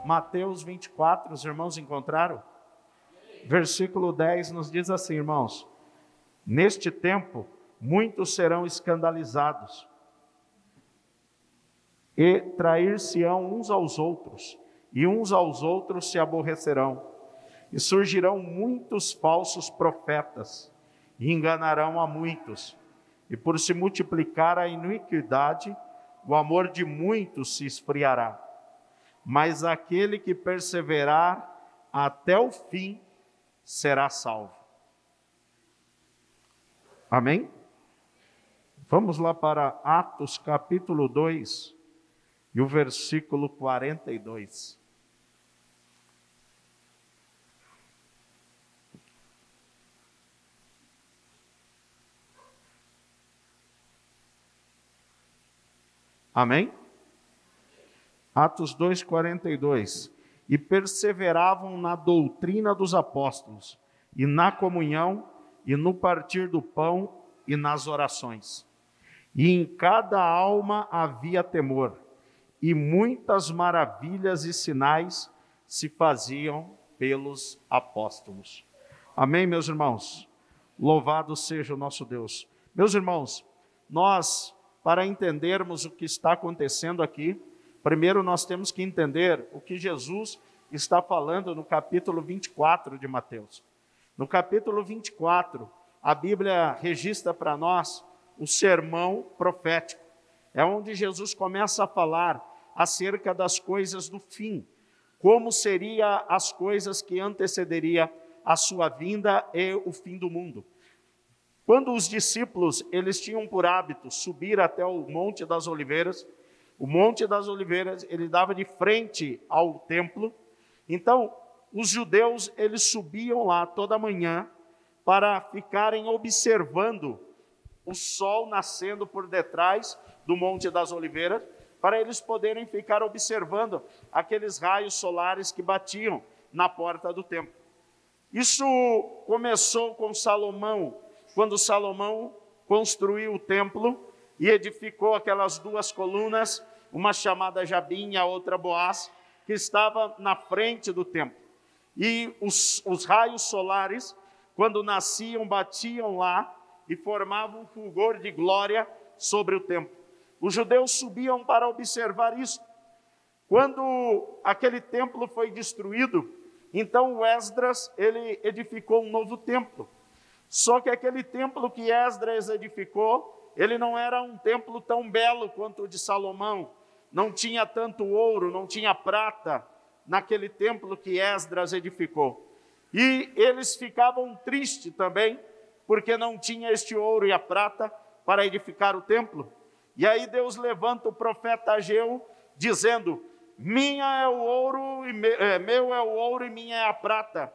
Mateus 24, os irmãos encontraram? Versículo 10 nos diz assim, irmãos: neste tempo, muitos serão escandalizados e trair-se-ão uns aos outros, e uns aos outros se aborrecerão. E surgirão muitos falsos profetas, e enganarão a muitos. E por se multiplicar a iniquidade, o amor de muitos se esfriará. Mas aquele que perseverar até o fim será salvo. Amém? Vamos lá para Atos capítulo 2 e o versículo 42. Amém? Atos 2, 42. E perseveravam na doutrina dos apóstolos, e na comunhão, e no partir do pão, e nas orações. E em cada alma havia temor, e muitas maravilhas e sinais se faziam pelos apóstolos. Amém, meus irmãos? Louvado seja o nosso Deus. Meus irmãos, nós, para entendermos o que está acontecendo aqui, primeiro nós temos que entender o que Jesus está falando no capítulo 24 de Mateus. No capítulo 24, a Bíblia registra para nós o sermão profético. É onde Jesus começa a falar acerca das coisas do fim, como seriam as coisas que antecederia a sua vinda e o fim do mundo. Quando os discípulos, eles tinham por hábito subir até o Monte das Oliveiras, o Monte das Oliveiras, ele dava de frente ao templo. Então, os judeus, eles subiam lá toda manhã para ficarem observando o sol nascendo por detrás do Monte das Oliveiras, para eles poderem ficar observando aqueles raios solares que batiam na porta do templo. Isso começou com Salomão, quando Salomão construiu o templo e edificou aquelas duas colunas, uma chamada Jabim e a outra Boaz, que estava na frente do templo. E os raios solares, quando nasciam, batiam lá e formavam um fulgor de glória sobre o templo. Os judeus subiam para observar isso. Quando aquele templo foi destruído, então o Esdras, ele edificou um novo templo. Só que aquele templo que Esdras edificou, ele não era um templo tão belo quanto o de Salomão. Não tinha tanto ouro, não tinha prata naquele templo que Esdras edificou. E eles ficavam tristes também, porque não tinha este ouro e a prata para edificar o templo. E aí Deus levanta o profeta Ageu, dizendo: minha é o ouro, meu é o ouro e minha é a prata.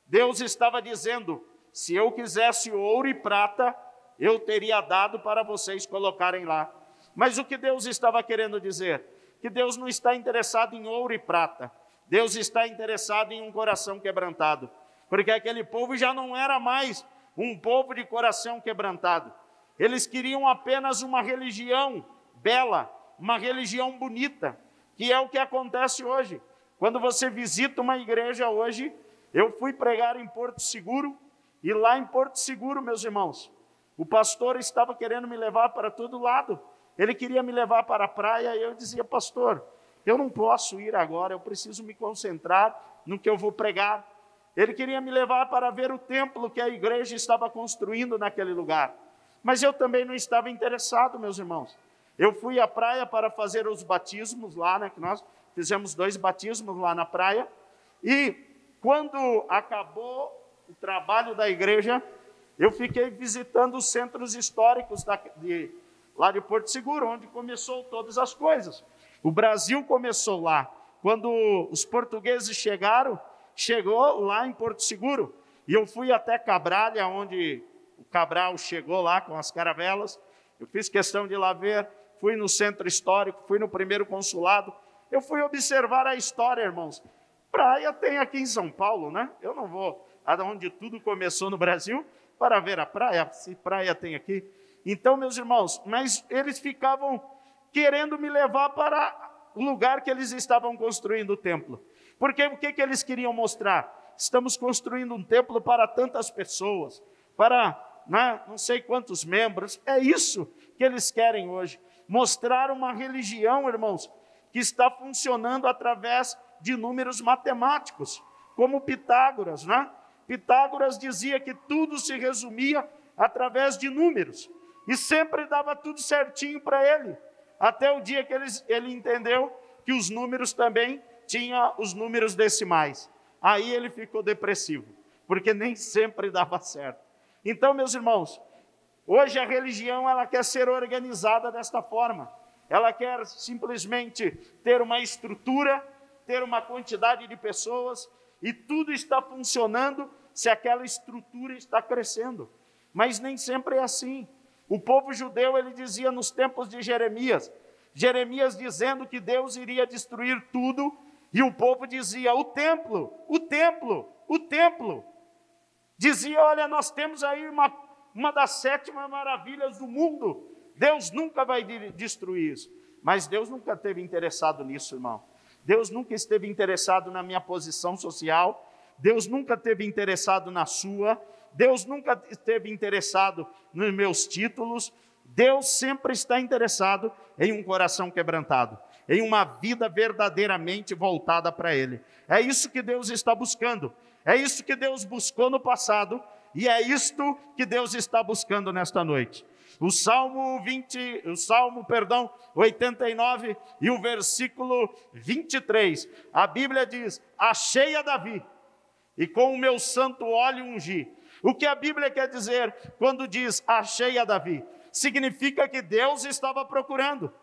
Deus estava dizendo: se eu quisesse ouro e prata, eu teria dado para vocês colocarem lá. Mas o que Deus estava querendo dizer? Que Deus não está interessado em ouro e prata. Deus está interessado em um coração quebrantado. Porque aquele povo já não era mais um povo de coração quebrantado. Eles queriam apenas uma religião bela, uma religião bonita, que é o que acontece hoje. Quando você visita uma igreja hoje, eu fui pregar em Porto Seguro, e lá em Porto Seguro, meus irmãos, o pastor estava querendo me levar para todo lado. Ele queria me levar para a praia, e eu dizia: pastor, eu não posso ir agora, eu preciso me concentrar no que eu vou pregar. Ele queria me levar para ver o templo que a igreja estava construindo naquele lugar. Mas eu também não estava interessado, meus irmãos. Eu fui à praia para fazer os batismos lá, né, que nós fizemos 2 batismos lá na praia. E quando acabou o trabalho da igreja, eu fiquei visitando os centros históricos lá de Porto Seguro, onde começou todas as coisas. O Brasil começou lá. Quando os portugueses chegou lá em Porto Seguro. E eu fui até Cabralha, onde o Cabral chegou lá com as caravelas. Eu fiz questão de ir lá ver. Fui no centro histórico, fui no primeiro consulado. Eu fui observar a história, irmãos. Praia tem aqui em São Paulo, né? Eu não vou aonde tudo começou no Brasil para ver a praia, se praia tem aqui. Então, meus irmãos, mas eles ficavam querendo me levar para o lugar que eles estavam construindo o templo. Porque o que eles queriam mostrar? Estamos construindo um templo para tantas pessoas, para não sei quantos membros. É isso que eles querem hoje. Mostrar uma religião, irmãos, que está funcionando através de números matemáticos, como Pitágoras, Pitágoras dizia que tudo se resumia através de números, e sempre dava tudo certinho para ele, até o dia que ele entendeu que os números também tinham os números decimais. Aí ele ficou depressivo, porque nem sempre dava certo. Então, meus irmãos, hoje a religião ela quer ser organizada desta forma. Ela quer simplesmente ter uma estrutura, ter uma quantidade de pessoas, e tudo está funcionando se aquela estrutura está crescendo. Mas nem sempre é assim. O povo judeu, ele dizia nos tempos de Jeremias dizendo que Deus iria destruir tudo, e o povo dizia, o templo. Dizia, olha, nós temos aí uma das 7 maravilhas do mundo, Deus nunca vai destruir isso. Mas Deus nunca esteve interessado nisso, irmão. Deus nunca esteve interessado na minha posição social, Deus nunca esteve interessado na sua, Deus nunca esteve interessado nos meus títulos. Deus sempre está interessado em um coração quebrantado, em uma vida verdadeiramente voltada para Ele. É isso que Deus está buscando, é isso que Deus buscou no passado, e é isto que Deus está buscando nesta noite. O Salmo 89 e o versículo 23, a Bíblia diz, achei a Davi, e com o meu santo óleo ungi. O que a Bíblia quer dizer quando diz achei a Davi? Significa que Deus estava procurando.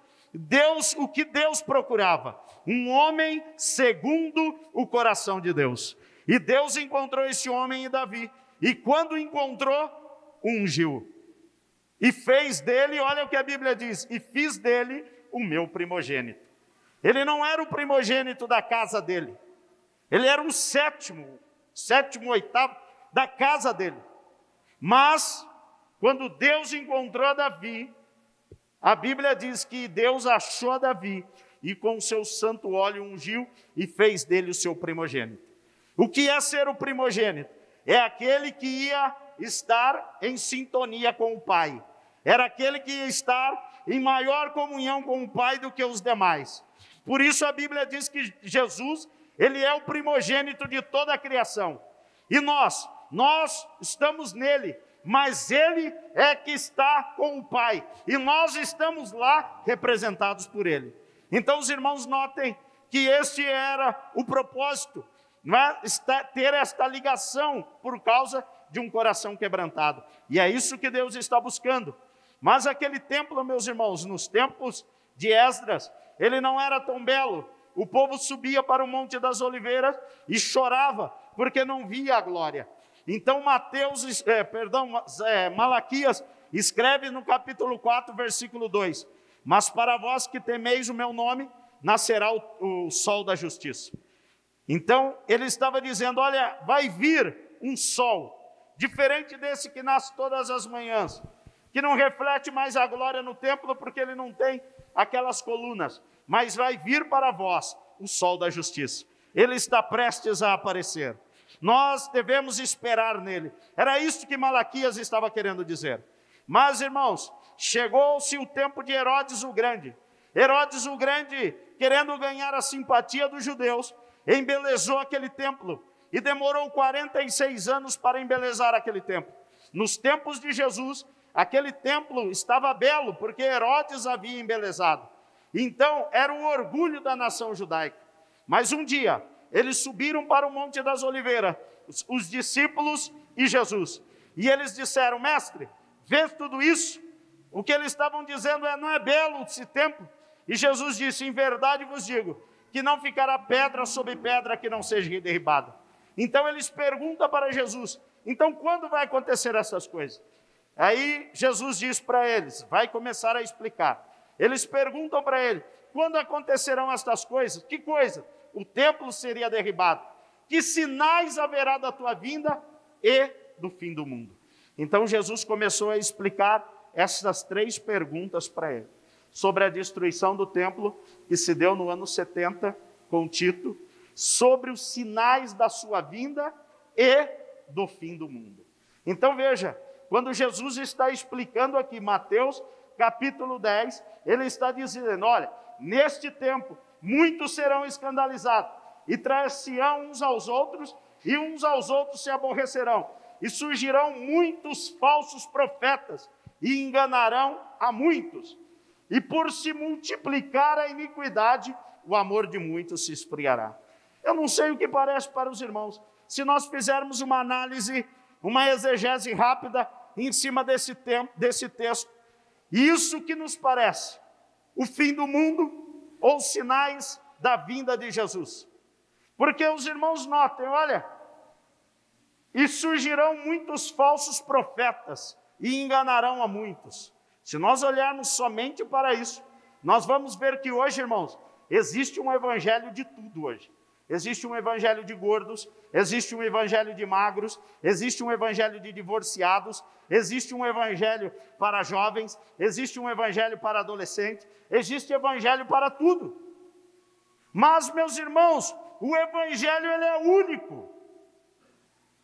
O que Deus procurava? Um homem segundo o coração de Deus. E Deus encontrou esse homem em Davi. E quando encontrou, ungiu. E fez dele, olha o que a Bíblia diz, e fiz dele o meu primogênito. Ele não era o primogênito da casa dele. Ele era o sétimo, oitavo da casa dele. Mas, quando Deus encontrou Davi, a Bíblia diz que Deus achou Davi e com o seu santo óleo ungiu e fez dele o seu primogênito. O que é ser o primogênito? É aquele que ia estar em sintonia com o Pai. Era aquele que ia estar em maior comunhão com o Pai do que os demais. Por isso a Bíblia diz que Jesus, ele é o primogênito de toda a criação. E nós estamos nele, mas ele é que está com o Pai. E nós estamos lá representados por ele. Então os irmãos notem que este era o propósito, ter esta ligação por causa de um coração quebrantado. E é isso que Deus está buscando. Mas aquele templo, meus irmãos, nos tempos de Esdras, ele não era tão belo. O povo subia para o Monte das Oliveiras e chorava, porque não via a glória. Então Malaquias escreve no capítulo 4, versículo 2, mas para vós que temeis o meu nome, nascerá o sol da justiça. Então ele estava dizendo, olha, vai vir um sol, diferente desse que nasce todas as manhãs, que não reflete mais a glória no templo, porque ele não tem aquelas colunas, mas vai vir para vós o sol da justiça. Ele está prestes a aparecer. Nós devemos esperar nele. Era isso que Malaquias estava querendo dizer. Mas, irmãos, chegou-se o tempo de Herodes o Grande. Herodes o Grande, querendo ganhar a simpatia dos judeus, embelezou aquele templo e demorou 46 anos para embelezar aquele templo. Nos tempos de Jesus, aquele templo estava belo, porque Herodes havia embelezado. Então, era um orgulho da nação judaica. Mas um dia, eles subiram para o Monte das Oliveiras, os discípulos e Jesus. E eles disseram, mestre, vês tudo isso? O que eles estavam dizendo não é belo esse templo? E Jesus disse, em verdade vos digo, que não ficará pedra sobre pedra que não seja derribada. Então eles perguntam para Jesus, então quando vai acontecer essas coisas? Aí Jesus diz para eles, vai começar a explicar. Eles perguntam para ele, quando acontecerão estas coisas? Que coisa? O templo seria derribado. Que sinais haverá da tua vinda e do fim do mundo? Então Jesus começou a explicar essas 3 perguntas para ele. Sobre a destruição do templo, que se deu no ano 70 com Tito. sobre os sinais da sua vinda e do fim do mundo. Então veja, quando Jesus está explicando aqui, Mateus capítulo 10, ele está dizendo, olha, neste tempo muitos serão escandalizados, e trair-se-ão uns aos outros, e uns aos outros se aborrecerão, e surgirão muitos falsos profetas, e enganarão a muitos, e por se multiplicar a iniquidade, o amor de muitos se esfriará. Eu não sei o que parece para os irmãos, se nós fizermos uma análise, uma exegese rápida em cima desse texto, isso que nos parece, o fim do mundo ou sinais da vinda de Jesus. Porque os irmãos notem, olha, e surgirão muitos falsos profetas e enganarão a muitos. Se nós olharmos somente para isso, nós vamos ver que hoje, irmãos, existe um evangelho de tudo hoje. Existe um evangelho de gordos, existe um evangelho de magros, existe um evangelho de divorciados, existe um evangelho para jovens, existe um evangelho para adolescentes, existe evangelho para tudo. Mas, meus irmãos, o evangelho ele é único.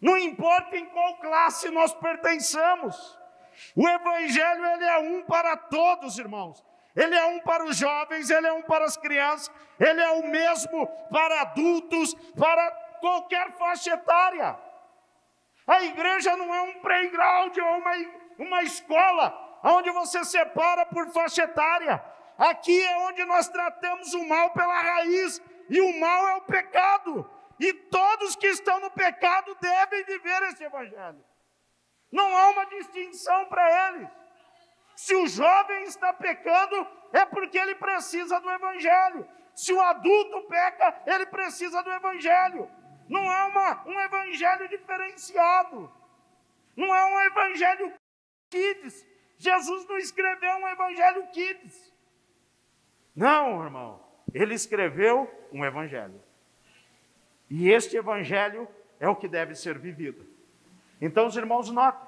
Não importa em qual classe nós pertençamos. O evangelho ele é um para todos, irmãos. Ele é um para os jovens, ele é um para as crianças, ele é o mesmo para adultos, para qualquer faixa etária. A igreja não é um playground ou uma escola, onde você separa por faixa etária. Aqui é onde nós tratamos o mal pela raiz, e o mal é o pecado. E todos que estão no pecado devem viver esse evangelho. Não há uma distinção para eles. Se o jovem está pecando, é porque ele precisa do evangelho. Se o adulto peca, ele precisa do evangelho. Não é um evangelho diferenciado. Não é um evangelho kids. Jesus não escreveu um evangelho kids. Não, irmão. Ele escreveu um evangelho. E este evangelho é o que deve ser vivido. Então os irmãos notem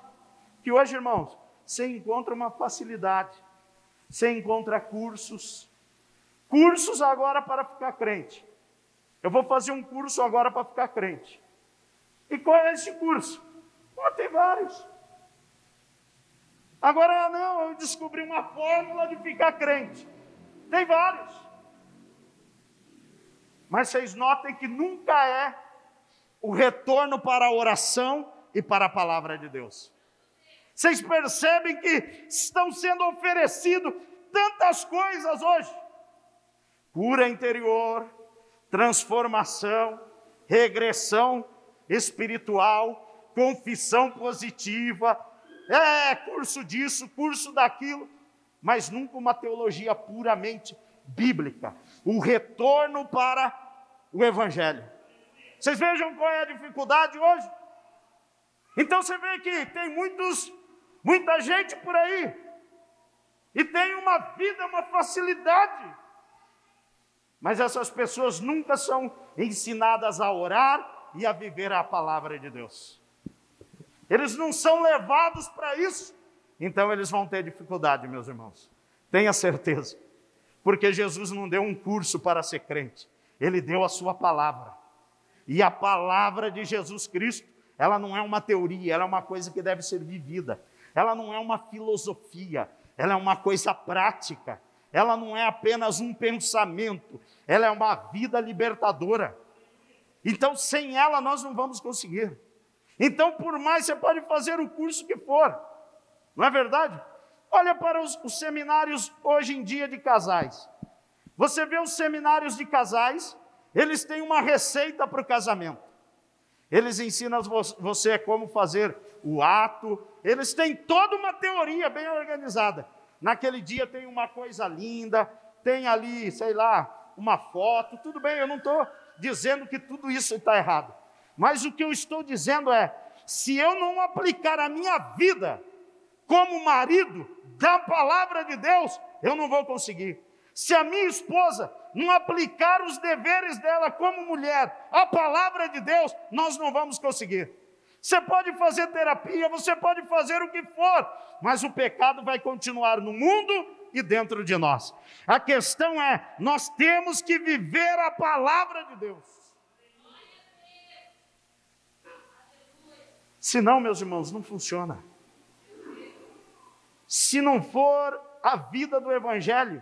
que hoje, irmãos, você encontra uma facilidade, você encontra cursos agora para ficar crente. Eu vou fazer um curso agora para ficar crente. E qual é esse curso? Tem vários. Agora não, eu descobri uma fórmula de ficar crente. Tem vários. Mas vocês notem que nunca é o retorno para a oração e para a palavra de Deus. Vocês percebem que estão sendo oferecidas tantas coisas hoje. Cura interior, transformação, regressão espiritual, confissão positiva, curso disso, curso daquilo, mas nunca uma teologia puramente bíblica. O retorno para o evangelho. Vocês vejam qual é a dificuldade hoje? Então você vê que tem muita gente por aí, e tem uma vida, uma facilidade, mas essas pessoas nunca são ensinadas a orar e a viver a palavra de Deus. Eles não são levados para isso, então eles vão ter dificuldade, meus irmãos. Tenha certeza, porque Jesus não deu um curso para ser crente, Ele deu a sua palavra, e a palavra de Jesus Cristo, ela não é uma teoria, ela é uma coisa que deve ser vivida. Ela não é uma filosofia, ela é uma coisa prática. Ela não é apenas um pensamento, ela é uma vida libertadora. Então, sem ela, nós não vamos conseguir. Então, por mais você pode fazer o curso que for, não é verdade? Olha para os seminários hoje em dia de casais. Você vê os seminários de casais, eles têm uma receita para o casamento. Eles ensinam você como fazer o ato, eles têm toda uma teoria bem organizada. Naquele dia tem uma coisa linda, tem ali, sei lá, uma foto, tudo bem, eu não estou dizendo que tudo isso está errado. Mas o que eu estou dizendo é, se eu não aplicar a minha vida como marido da palavra de Deus, eu não vou conseguir. Se a minha esposa não aplicar os deveres dela como mulher, a palavra de Deus, nós não vamos conseguir. Você pode fazer terapia, você pode fazer o que for, mas o pecado vai continuar no mundo e dentro de nós. A questão é, nós temos que viver a palavra de Deus. Senão, meus irmãos, não funciona. Se não for a vida do Evangelho,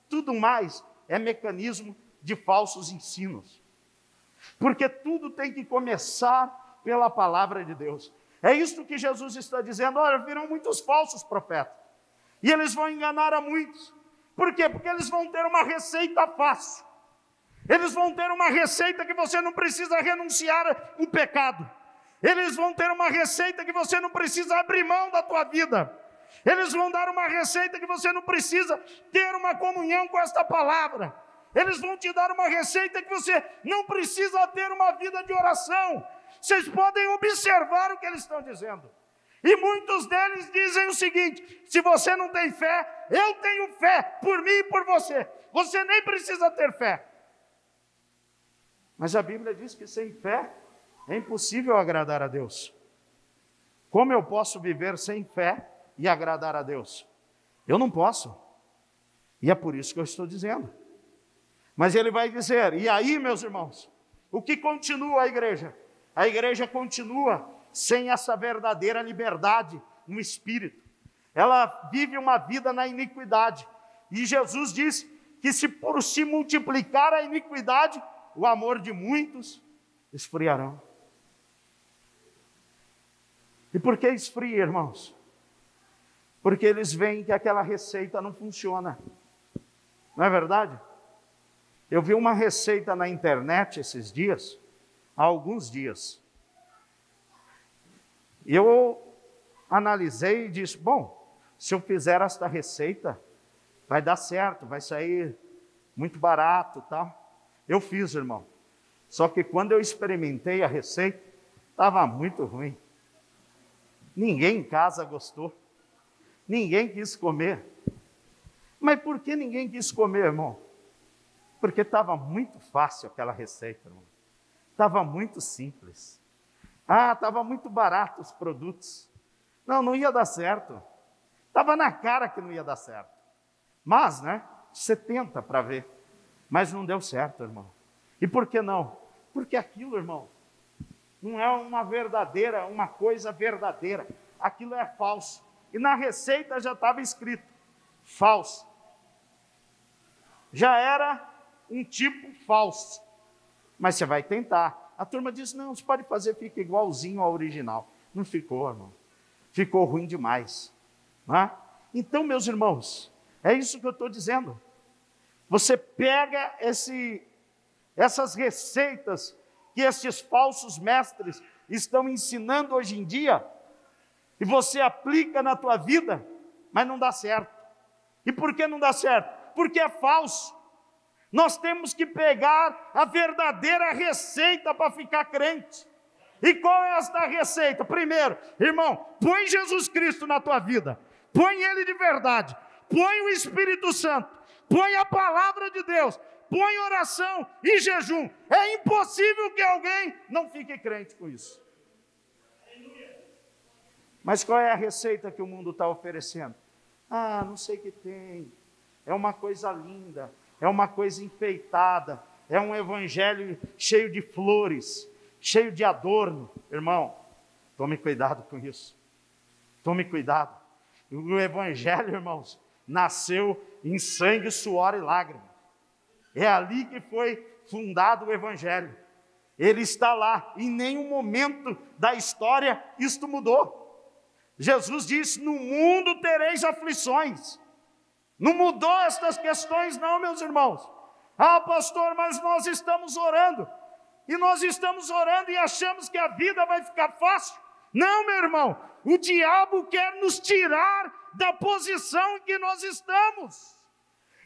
tudo mais é mecanismo de falsos ensinos. Porque tudo tem que começar pela palavra de Deus. É isso que Jesus está dizendo. Olha, virão muitos falsos profetas. E eles vão enganar a muitos. Por quê? Porque eles vão ter uma receita fácil. Eles vão ter uma receita que você não precisa renunciar o pecado. Eles vão ter uma receita que você não precisa abrir mão da tua vida. Eles vão dar uma receita que você não precisa ter uma comunhão com esta palavra. Eles vão te dar uma receita que você não precisa ter uma vida de oração. Vocês podem observar o que eles estão dizendo. E muitos deles dizem o seguinte: se você não tem fé, eu tenho fé por mim e por você. Você nem precisa ter fé. Mas a Bíblia diz que sem fé é impossível agradar a Deus. Como eu posso viver sem fé e agradar a Deus? Eu não posso. E é por isso que eu estou dizendo. Mas ele vai dizer, e aí, meus irmãos, o que continua a igreja? A igreja continua sem essa verdadeira liberdade no espírito. Ela vive uma vida na iniquidade. E Jesus diz que por se multiplicar a iniquidade, o amor de muitos esfriarão. E por que esfria, irmãos? Porque eles veem que aquela receita não funciona. Não é verdade? Eu vi uma receita na internet esses dias, há alguns dias. E eu analisei e disse, bom, se eu fizer esta receita, vai dar certo, vai sair muito barato, tal. Eu fiz, irmão. Só que quando eu experimentei a receita, estava muito ruim. Ninguém em casa gostou. Ninguém quis comer. Mas por que ninguém quis comer, irmão? Porque estava muito fácil aquela receita, irmão. Estava muito simples. Estava muito barato os produtos. Não ia dar certo. Estava na cara que não ia dar certo. Mas, você tenta para ver. Mas não deu certo, irmão. E por que não? Porque aquilo, irmão, não é uma coisa verdadeira. Aquilo é falso. E na receita já estava escrito, falso. Já era um tipo falso. Mas você vai tentar. A turma diz, não, você pode fazer, fica igualzinho ao original. Não ficou, irmão. Ficou ruim demais. Então, meus irmãos, é isso que eu estou dizendo. Você pega essas receitas que esses falsos mestres estão ensinando hoje em dia, e você aplica na tua vida, mas não dá certo. E por que não dá certo? Porque é falso. Nós temos que pegar a verdadeira receita para ficar crente. E qual é esta receita? Primeiro, irmão, põe Jesus Cristo na tua vida. Põe Ele de verdade. Põe o Espírito Santo. Põe a palavra de Deus. Põe oração e jejum. É impossível que alguém não fique crente com isso. Mas qual é a receita que o mundo está oferecendo? Não sei o que tem. É uma coisa linda. É uma coisa enfeitada. É um evangelho cheio de flores, cheio de adorno. Irmão, tome cuidado com isso. Tome cuidado. O evangelho, irmãos, nasceu em sangue, suor e lágrimas. É ali que foi fundado o evangelho. Ele está lá. Em nenhum momento da história isto mudou. Jesus disse, no mundo tereis aflições. Não mudou estas questões não, meus irmãos. Pastor, mas nós estamos orando. E nós estamos orando e achamos que a vida vai ficar fácil. Não, meu irmão. O diabo quer nos tirar da posição em que nós estamos.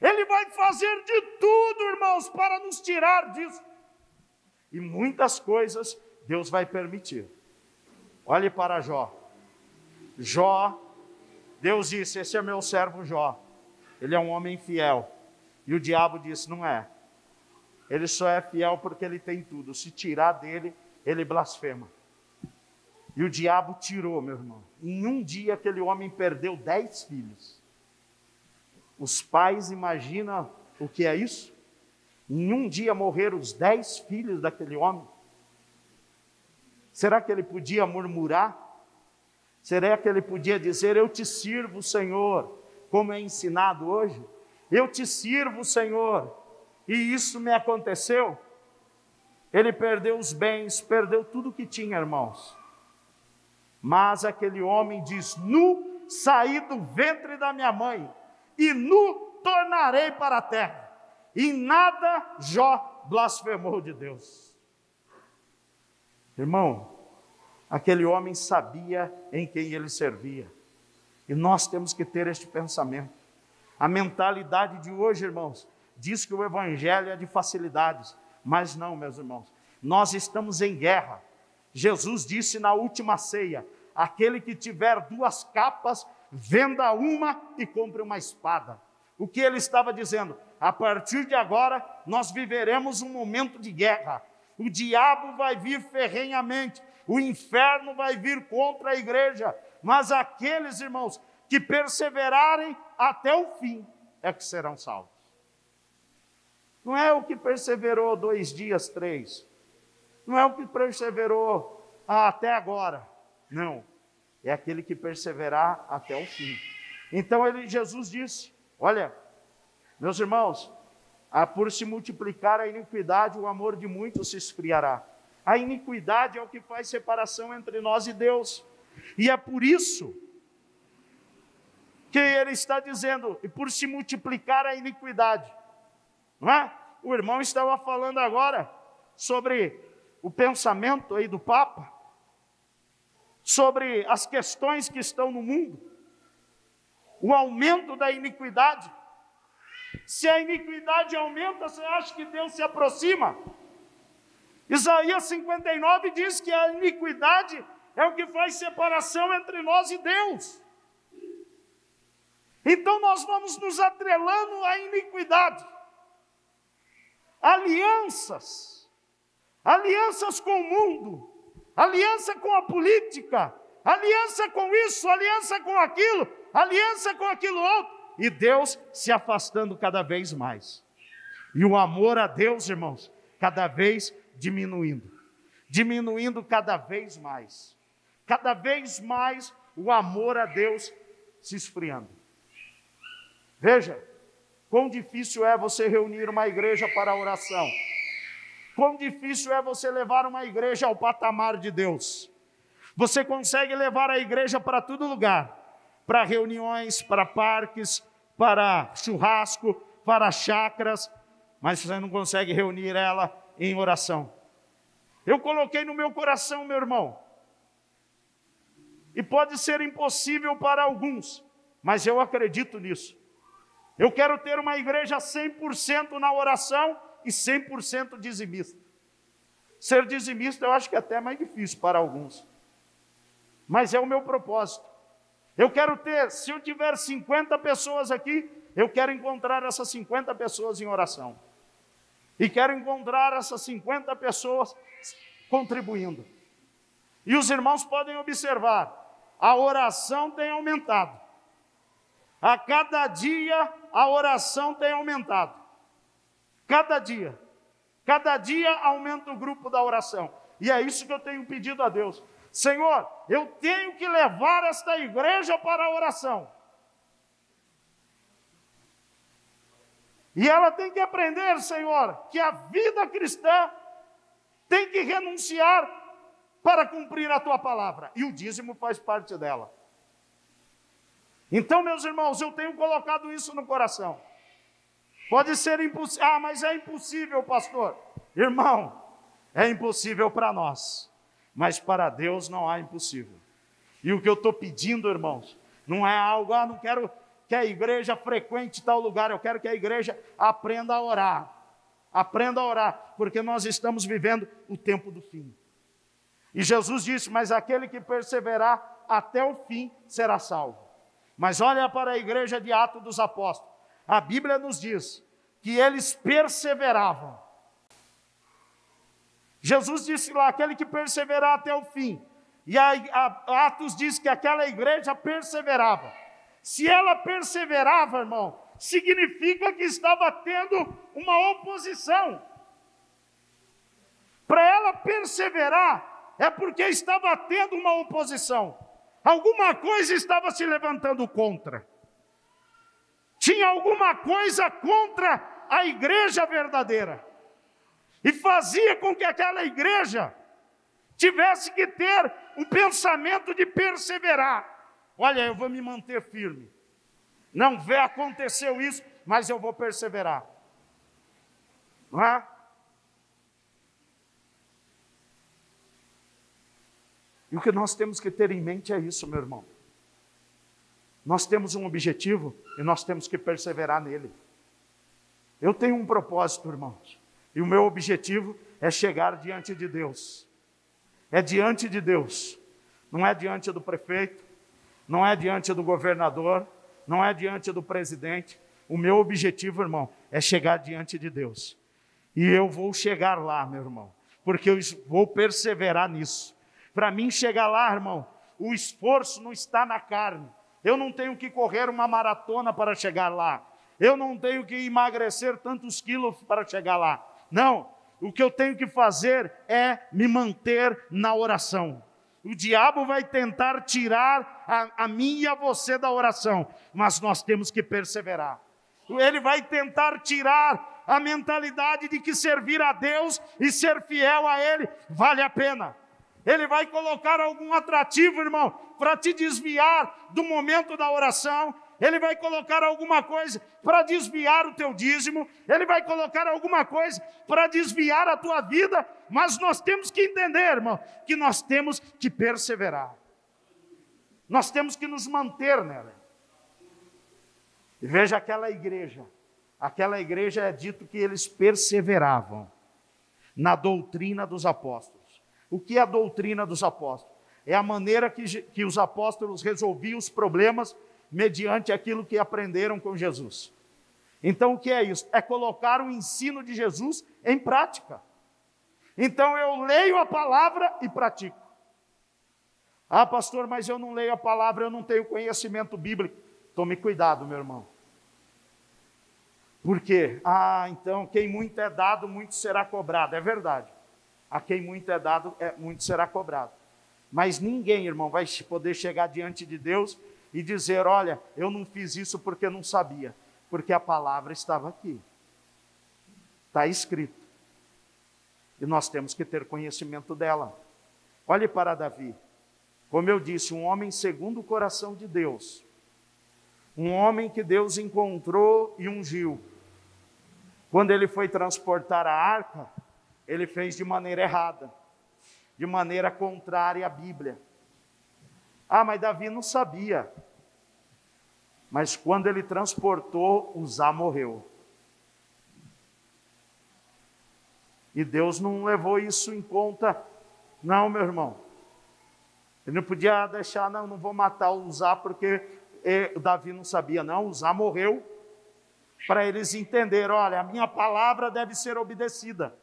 Ele vai fazer de tudo, irmãos, para nos tirar disso. E muitas coisas Deus vai permitir. Olhe para Jó. Jó, Deus disse, esse é meu servo Jó. Ele é um homem fiel. E o diabo disse, não é. Ele só é fiel porque ele tem tudo. Se tirar dele, ele blasfema. E o diabo tirou, meu irmão. Em um dia aquele homem perdeu 10 filhos. Os pais imaginam o que é isso? Em um dia morreram os 10 filhos daquele homem. Será que ele podia murmurar? Será que ele podia dizer: eu te sirvo, Senhor, como é ensinado hoje? Eu te sirvo, Senhor, e isso me aconteceu? Ele perdeu os bens, perdeu tudo que tinha, irmãos. Mas aquele homem diz: nu saí do ventre da minha mãe, e nu tornarei para a terra. Em nada Jó blasfemou de Deus. Irmão, aquele homem sabia em quem ele servia. E nós temos que ter este pensamento. A mentalidade de hoje, irmãos, diz que o evangelho é de facilidades. Mas não, meus irmãos, nós estamos em guerra. Jesus disse na última ceia: aquele que tiver 2 capas, venda uma e compre uma espada. O que ele estava dizendo? A partir de agora, nós viveremos um momento de guerra. O diabo vai vir ferrenhamente, o inferno vai vir contra a igreja, mas aqueles, irmãos, que perseverarem até o fim, é que serão salvos. Não é o que perseverou 2 dias, 3. Não é o que perseverou até agora. Não. É aquele que perseverar até o fim. Então Jesus disse: olha, meus irmãos, por se multiplicar a iniquidade, o amor de muitos se esfriará. A iniquidade é o que faz separação entre nós e Deus. E é por isso que ele está dizendo: e por se multiplicar a iniquidade. Não é? O irmão estava falando agora sobre o pensamento aí do Papa, sobre as questões que estão no mundo, o aumento da iniquidade. Se a iniquidade aumenta, você acha que Deus se aproxima? Isaías 59 diz que a iniquidade é o que faz separação entre nós e Deus. Então nós vamos nos atrelando à iniquidade. Alianças com o mundo, aliança com a política, aliança com isso, aliança com aquilo outro, e Deus se afastando cada vez mais. E o amor a Deus, irmãos, cada vez diminuindo cada vez mais. Cada vez mais o amor a Deus se esfriando. Veja, quão difícil é você reunir uma igreja para a oração. Quão difícil é você levar uma igreja ao patamar de Deus. Você consegue levar a igreja para todo lugar, para reuniões, para parques, para churrasco, para chácaras, mas você não consegue reunir ela em oração. Eu coloquei no meu coração, meu irmão, e pode ser impossível para alguns, mas eu acredito nisso. Eu quero ter uma igreja 100% na oração e 100% dizimista. Ser dizimista eu acho que é até mais difícil para alguns, mas é o meu propósito. Eu quero ter, se eu tiver 50 pessoas aqui, eu quero encontrar essas 50 pessoas em oração. E quero encontrar essas 50 pessoas contribuindo. E os irmãos podem observar, a oração tem aumentado. A cada dia a oração tem aumentado. Cada dia aumenta o grupo da oração. E é isso que eu tenho pedido a Deus. Senhor, eu tenho que levar esta igreja para a oração. E ela tem que aprender, Senhor, que a vida cristã tem que renunciar para cumprir a Tua palavra. E o dízimo faz parte dela. Então, meus irmãos, eu tenho colocado isso no coração. Pode ser impossível. Ah, mas é impossível, pastor. Irmão, é impossível para nós. Mas para Deus não há impossível. E o que eu estou pedindo, irmãos, não é algo, não quero que a igreja frequente tal lugar, eu quero que a igreja aprenda a orar. Aprenda a orar, porque nós estamos vivendo o tempo do fim. E Jesus disse: mas aquele que perseverar até o fim será salvo. Mas olha para a igreja de Atos dos Apóstolos. A Bíblia nos diz que eles perseveravam. Jesus disse lá, aquele que perseverar até o fim. E Atos diz que aquela igreja perseverava. Se ela perseverava, irmão, significa que estava tendo uma oposição. Para ela perseverar, é porque estava tendo uma oposição. Alguma coisa estava se levantando contra. Tinha alguma coisa contra a igreja verdadeira. E fazia com que aquela igreja tivesse que ter um pensamento de perseverar. Olha, eu vou me manter firme. Não vê, aconteceu isso, mas eu vou perseverar. Não é? E o que nós temos que ter em mente é isso, meu irmão. Nós temos um objetivo e nós temos que perseverar nele. Eu tenho um propósito, irmãos. E o meu objetivo é chegar diante de Deus. É diante de Deus. Não é diante do prefeito, não é diante do governador, não é diante do presidente. O meu objetivo, irmão, é chegar diante de Deus. E eu vou chegar lá, meu irmão, porque eu vou perseverar nisso. Para mim chegar lá, irmão, o esforço não está na carne. Eu não tenho que correr uma maratona para chegar lá. Eu não tenho que emagrecer tantos quilos para chegar lá. Não, o que eu tenho que fazer é me manter na oração. O diabo vai tentar tirar a mim e a você da oração, mas nós temos que perseverar. Ele vai tentar tirar a mentalidade de que servir a Deus e ser fiel a Ele vale a pena. Ele vai colocar algum atrativo, irmão, para te desviar do momento da oração. Ele vai colocar alguma coisa para desviar o teu dízimo. Ele vai colocar alguma coisa para desviar a tua vida. Mas nós temos que entender, irmão, que nós temos que perseverar. Nós temos que nos manter nela. E veja aquela igreja. Aquela igreja é dito que eles perseveravam na doutrina dos apóstolos. O que é a doutrina dos apóstolos? É a maneira que os apóstolos resolviam os problemas mediante aquilo que aprenderam com Jesus. Então o que é isso? É colocar o ensino de Jesus em prática. Então eu leio a palavra e pratico. Ah, pastor, mas eu não leio a palavra, eu não tenho conhecimento bíblico. Tome cuidado, meu irmão. Por quê? Ah, então quem muito é dado, muito será cobrado. É verdade. A quem muito é dado, muito será cobrado. Mas ninguém, irmão, vai poder chegar diante de Deus e dizer, olha, eu não fiz isso porque não sabia. Porque a palavra estava aqui. Está escrito. E nós temos que ter conhecimento dela. Olhe para Davi. Como eu disse, um homem segundo o coração de Deus. Um homem que Deus encontrou e ungiu. Quando ele foi transportar a arca, ele fez de maneira errada, de maneira contrária à Bíblia. Ah, mas Davi não sabia. Mas quando ele transportou, Uzá morreu. E Deus não levou isso em conta, não, meu irmão. Ele não podia deixar, não vou matar o Uzá porque Davi não sabia. Não, Uzá morreu para eles entenderem, olha, a minha palavra deve ser obedecida.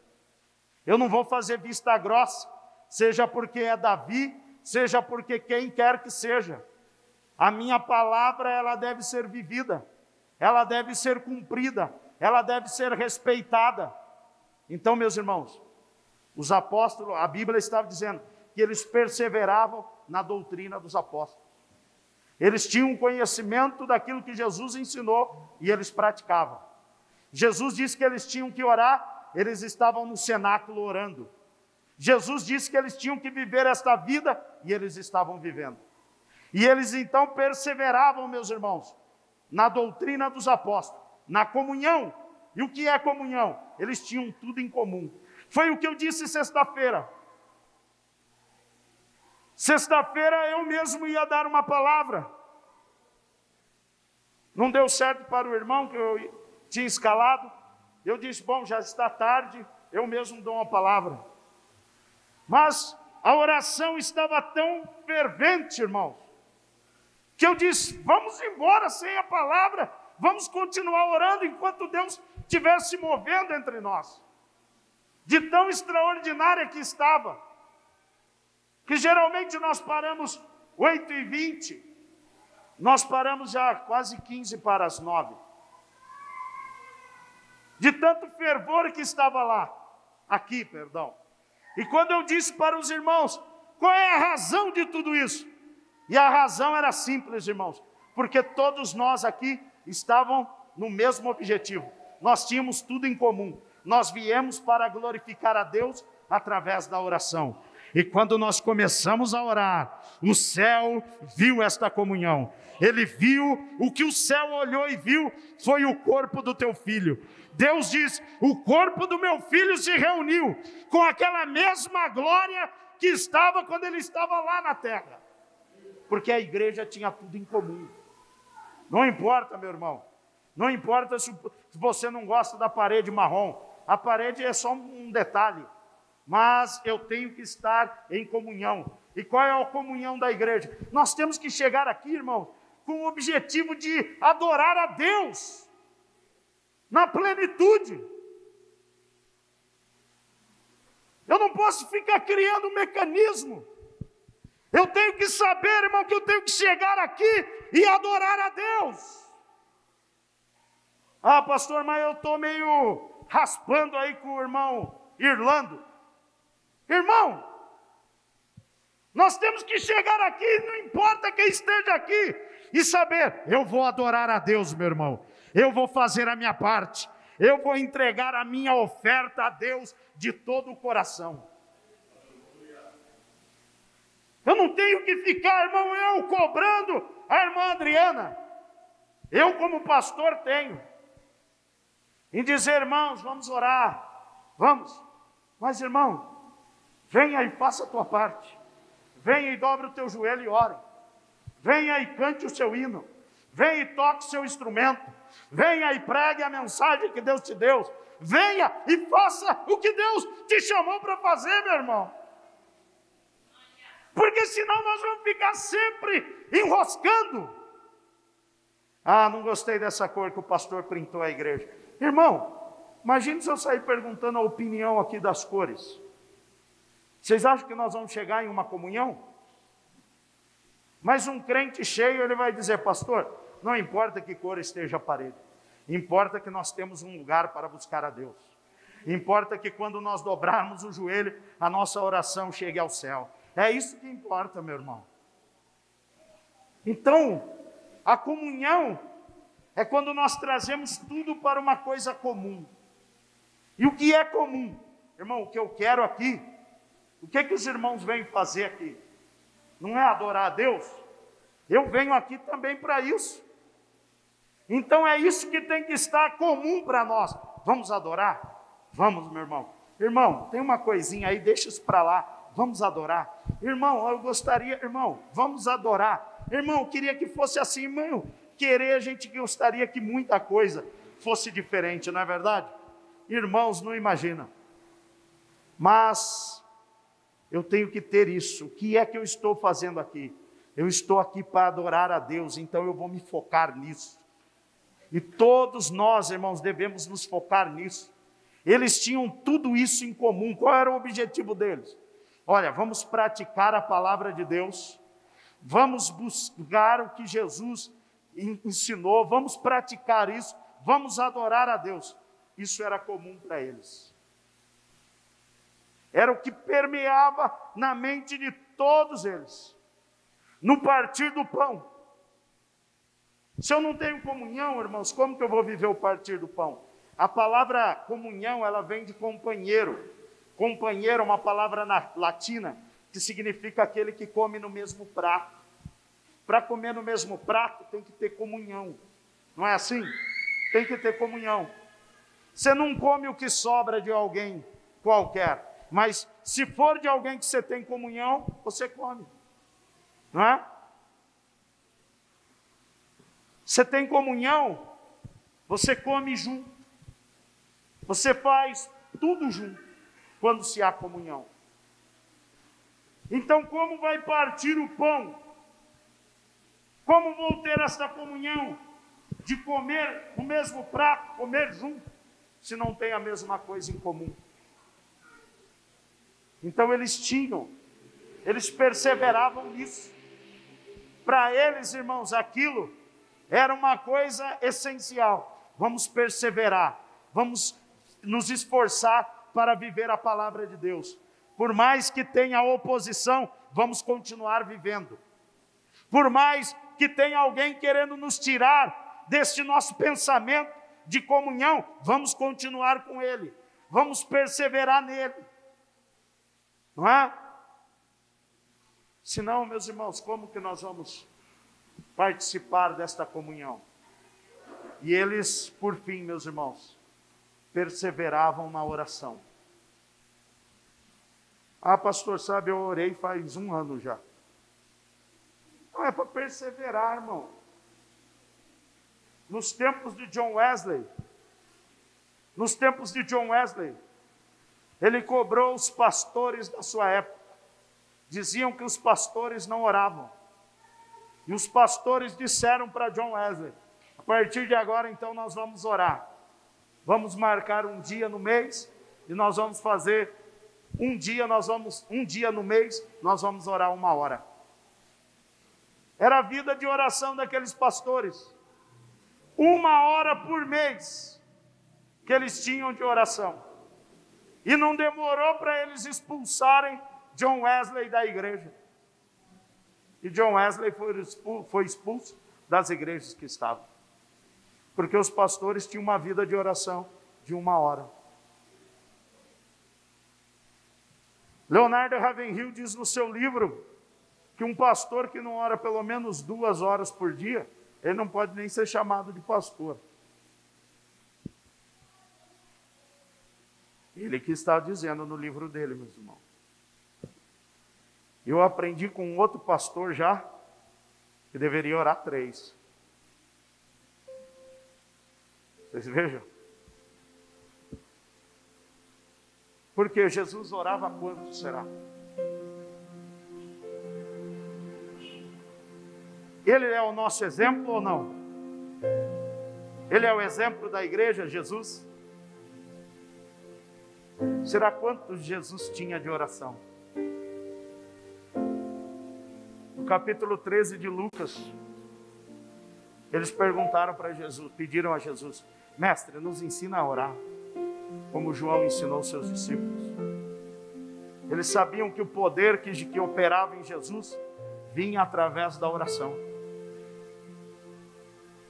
Eu não vou fazer vista grossa, seja porque é Davi, seja porque quem quer que seja. A minha palavra, ela deve ser vivida, ela deve ser cumprida, ela deve ser respeitada. Então, meus irmãos, os apóstolos, a Bíblia estava dizendo que eles perseveravam na doutrina dos apóstolos. Eles tinham conhecimento daquilo que Jesus ensinou e eles praticavam. Jesus disse que eles tinham que orar. Eles estavam no cenáculo orando. Jesus disse que eles tinham que viver esta vida e eles estavam vivendo. E eles então perseveravam, meus irmãos, na doutrina dos apóstolos, na comunhão. E o que é comunhão? Eles tinham tudo em comum. Foi o que eu disse sexta-feira. Sexta-feira eu mesmo ia dar uma palavra. Não deu certo para o irmão que eu tinha escalado. Eu disse, bom, já está tarde, eu mesmo dou uma palavra. Mas a oração estava tão fervente, irmãos, que eu disse, vamos embora sem a palavra, vamos continuar orando enquanto Deus estiver se movendo entre nós. De tão extraordinária que estava, que geralmente nós paramos 8h20, nós paramos já quase 15 para as 9. De tanto fervor que estava lá, aqui, perdão. E quando eu disse para os irmãos, qual é a razão de tudo isso? E a razão era simples, irmãos, porque todos nós aqui estavam no mesmo objetivo. Nós tínhamos tudo em comum. Nós viemos para glorificar a Deus através da oração. E quando nós começamos a orar, o céu viu esta comunhão. Ele viu, o que o céu olhou e viu foi o corpo do teu filho. Deus diz, o corpo do meu filho se reuniu com aquela mesma glória que estava quando ele estava lá na terra. Porque a igreja tinha tudo em comum. Não importa, meu irmão, não importa se você não gosta da parede marrom, a parede é só um detalhe, mas eu tenho que estar em comunhão. E qual é a comunhão da igreja? Nós temos que chegar aqui, irmão, com o objetivo de adorar a Deus, na plenitude. Eu não posso ficar criando um mecanismo. Eu tenho que saber, irmão, que eu tenho que chegar aqui e adorar a Deus. Ah, pastor, mas eu estou meio raspando aí com o irmão Irlando. Irmão, nós temos que chegar aqui, não importa quem esteja aqui, e saber, eu vou adorar a Deus, meu irmão. Eu vou fazer a minha parte. Eu vou entregar a minha oferta a Deus de todo o coração. Eu não tenho que ficar, irmão, eu cobrando a irmã Adriana. Eu, como pastor, tenho. Em dizer, irmãos, vamos orar. Vamos. Mas, irmão, venha e faça a tua parte. Venha e dobre o teu joelho e ore. Venha e cante o seu hino. Venha e toque o seu instrumento. Venha e pregue a mensagem que Deus te deu. Venha e faça o que Deus te chamou para fazer, meu irmão. Porque senão nós vamos ficar sempre enroscando. Ah, não gostei dessa cor que o pastor pintou a igreja. Irmão, imagine se eu sair perguntando a opinião aqui das cores. Vocês acham que nós vamos chegar em uma comunhão? Mas um crente cheio, ele vai dizer, pastor, não importa que cor esteja a parede. Importa que nós temos um lugar para buscar a Deus. Importa que quando nós dobrarmos o joelho, a nossa oração chegue ao céu. É isso que importa, meu irmão. Então, a comunhão é quando nós trazemos tudo para uma coisa comum. E o que é comum? Irmão, o que eu quero aqui, o que os irmãos vêm fazer aqui? Não é adorar a Deus? Eu venho aqui também para isso. Então é isso que tem que estar comum para nós. Vamos adorar? Vamos, meu irmão. Irmão, tem uma coisinha aí, deixa isso para lá. Vamos adorar. Irmão, eu gostaria, irmão, vamos adorar. Irmão, eu queria que fosse assim, irmão. A gente gostaria que muita coisa fosse diferente, não é verdade? Irmãos, não imaginam. Mas eu tenho que ter isso. O que é que eu estou fazendo aqui? Eu estou aqui para adorar a Deus, então eu vou me focar nisso. E todos nós, irmãos, devemos nos focar nisso. Eles tinham tudo isso em comum. Qual era o objetivo deles? Olha, vamos praticar a palavra de Deus, vamos buscar o que Jesus ensinou, vamos praticar isso, vamos adorar a Deus. Isso era comum para eles. Era o que permeava na mente de todos eles. No partir do pão. Se eu não tenho comunhão, irmãos, como que eu vou viver o partir do pão? A palavra comunhão, ela vem de companheiro. Companheiro é uma palavra latina que significa aquele que come no mesmo prato. Para comer no mesmo prato tem que ter comunhão. Não é assim? Tem que ter comunhão. Você não come o que sobra de alguém qualquer, mas se for de alguém que você tem comunhão, você come. Não é? Você tem comunhão, você come junto. Você faz tudo junto. Quando se há comunhão. Então, como vai partir o pão? Como vou ter esta comunhão de comer o mesmo prato, comer junto, se não tem a mesma coisa em comum? Então eles perseveravam nisso. Para eles, irmãos, aquilo era uma coisa essencial. Vamos perseverar, vamos nos esforçar para viver a palavra de Deus. Por mais que tenha oposição, vamos continuar vivendo. Por mais que tenha alguém querendo nos tirar deste nosso pensamento de comunhão, vamos continuar com Ele, vamos perseverar nele, não é? Senão, meus irmãos, como que nós vamos participar desta comunhão? E eles, por fim, meus irmãos, perseveravam na oração. Ah, pastor, sabe, eu orei faz 1 ano já. Não, é para perseverar, irmão. Nos tempos de John Wesley, ele cobrou os pastores da sua época. Diziam que os pastores não oravam. E os pastores disseram para John Wesley: a partir de agora, então, nós vamos orar. Vamos marcar um dia no mês e nós vamos fazer um dia no mês, nós vamos orar 1 hora. Era a vida de oração daqueles pastores. 1 hora por mês que eles tinham de oração. E não demorou para eles expulsarem John Wesley da igreja. E John Wesley foi expulso das igrejas que estavam. Porque os pastores tinham uma vida de oração de 1 hora. Leonardo Ravenhill diz no seu livro que um pastor que não ora pelo menos 2 horas por dia, ele não pode nem ser chamado de pastor. Ele que está dizendo no livro dele, meus irmãos. Eu aprendi com um outro pastor já, que deveria orar 3. Vocês vejam? Porque Jesus orava quanto será? Ele é o nosso exemplo ou não? Ele é o exemplo da igreja, Jesus? Será quanto Jesus tinha de oração? No capítulo 13 de Lucas, eles perguntaram para Jesus, pediram a Jesus: mestre, nos ensina a orar, como João ensinou seus discípulos. Eles sabiam que o poder que operava em Jesus vinha através da oração.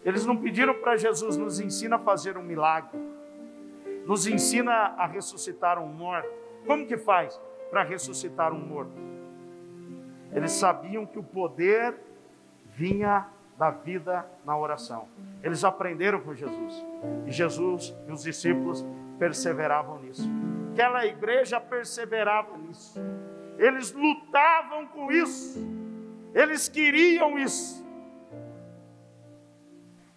Eles não pediram para Jesus: nos ensina a fazer um milagre, nos ensina a ressuscitar um morto. Como que faz para ressuscitar um morto? Eles sabiam que o poder vinha da vida na oração. Eles aprenderam com Jesus. E Jesus e os discípulos perseveravam nisso. Aquela igreja perseverava nisso. Eles lutavam com isso. Eles queriam isso.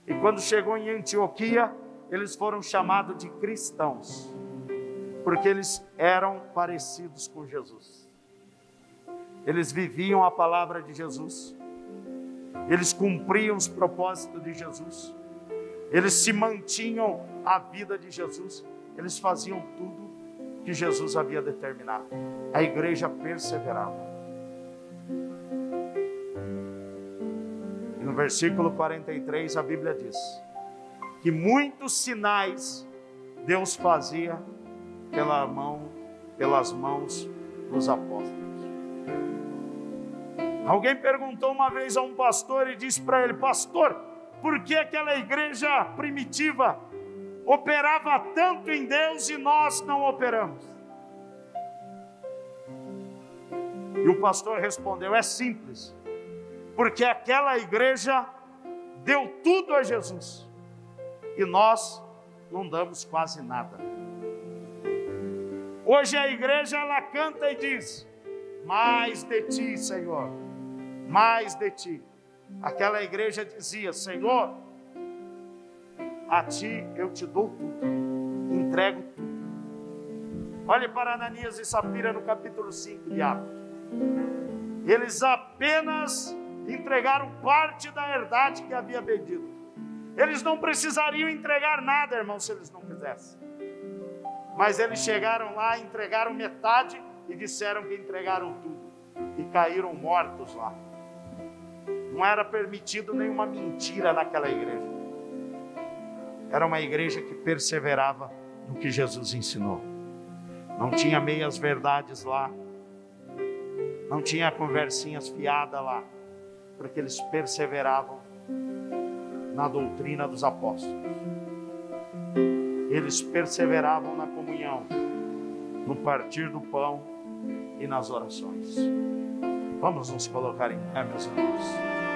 E quando chegou em Antioquia, eles foram chamados de cristãos, porque eles eram parecidos com Jesus. Eles viviam a palavra de Jesus. Eles cumpriam os propósitos de Jesus. Eles se mantinham a vida de Jesus. Eles faziam tudo que Jesus havia determinado. A igreja perseverava. E no versículo 43 a Bíblia diz que muitos sinais Deus fazia pelas mãos dos apóstolos. Alguém perguntou uma vez a um pastor e disse para ele: pastor, por que aquela igreja primitiva operava tanto em Deus e nós não operamos? E o pastor respondeu: é simples, porque aquela igreja deu tudo a Jesus e nós não damos quase nada. Hoje a igreja, ela canta e diz: mais de ti, Senhor, mais de ti. Aquela igreja dizia: Senhor, a ti eu te dou tudo, entrego tudo. Olhe para Ananias e Safira no capítulo 5 de Atos. Eles apenas entregaram parte da herdade que havia pedido. Eles não precisariam entregar nada, irmão, se eles não quisessem. Mas eles chegaram lá, entregaram metade e disseram que entregaram tudo. E caíram mortos lá. Não era permitido nenhuma mentira naquela igreja. Era uma igreja que perseverava no que Jesus ensinou. Não tinha meias verdades lá. Não tinha conversinhas fiadas lá. Porque eles perseveravam na doutrina dos apóstolos. Eles perseveravam na comunhão, no partir do pão e nas orações. Vamos nos colocar em pé, meus irmãos.